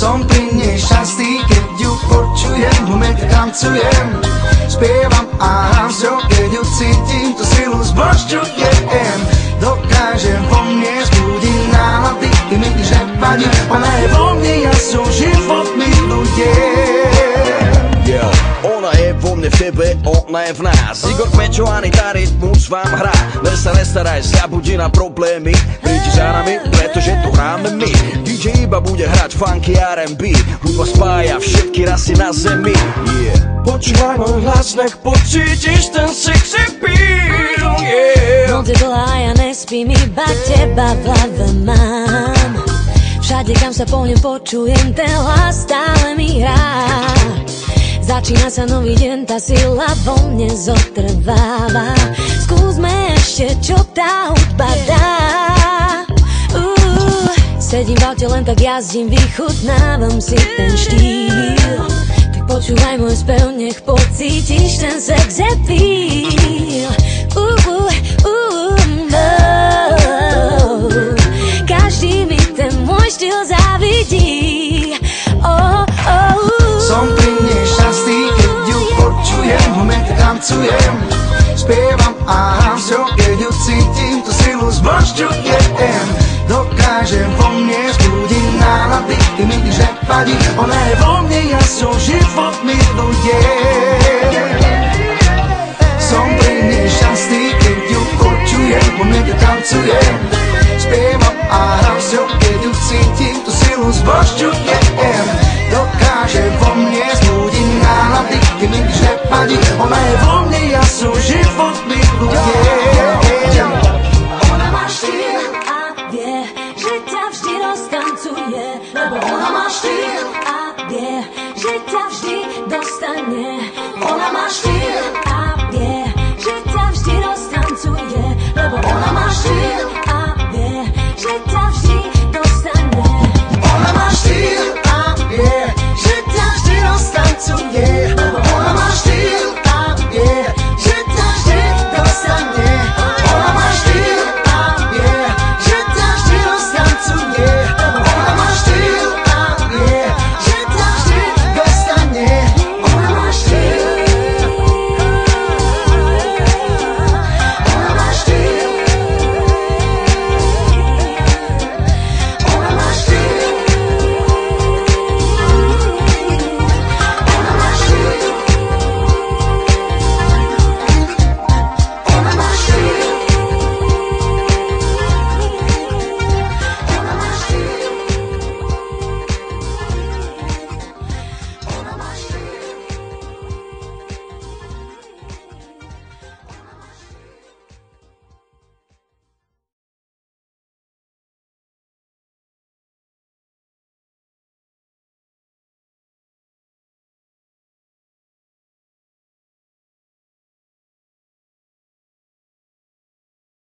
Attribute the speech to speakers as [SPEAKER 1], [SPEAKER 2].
[SPEAKER 1] Som pri nej šťastný, keď ju počujem, v momente tancujem, spievam a hrám s ňou, keď ju cítim, tú silu zbožťujem. Dokážem vo mne zbudiť nálady, i mi nič nevadí, ona je vo mne, ja som život milujem.
[SPEAKER 2] Ona je vo mne, v tebe, ona je v nás. Igor Pečo, Anita, rytmus vám hrá. Len sa nestaraj, zabudí na problémy, prídi za nami, pretože tu hráme my. DJ iba bude hrať funky R&B, hudba spája všetky rasy na zemi. Počúvaj môj hlas, nech pocítiš ten sexy feel.
[SPEAKER 3] Noc je dlhá, ja nespím, iba teba v hlave mám. Všade, kam sa pohnem, počujem ten hlas, stále mi hrá. Začína sa nový deň, tá sila vo mne zotrváva. Skúsme ešte, čo tá hudba dá. Sedím v aute, len tak jazdím, vychutnávam si ten štýl. Tak počúvaj môj spev, nech pocítiš ten sex appeal. Každý mi ten môj štýl závidí.
[SPEAKER 1] Som pri nej šťastný, keď ju počujem, v momente tancujem, spievam a hrám s ňou, keď ju cítim, tú silu zbožťujem. Dokážem vo mne zbudiť nálady, i mi nič nevadí, ona je vo mne, ja som život milujem. Som pri nej šťastný, keď ju počujem, v momente tancujem, spievam a hrám s ňou, keď ju cítim, tú silu zbožťujem. Dokáže vo mne zbudiť nálady, i mi nič nevadí, ona je vo mne, ja som život milujem.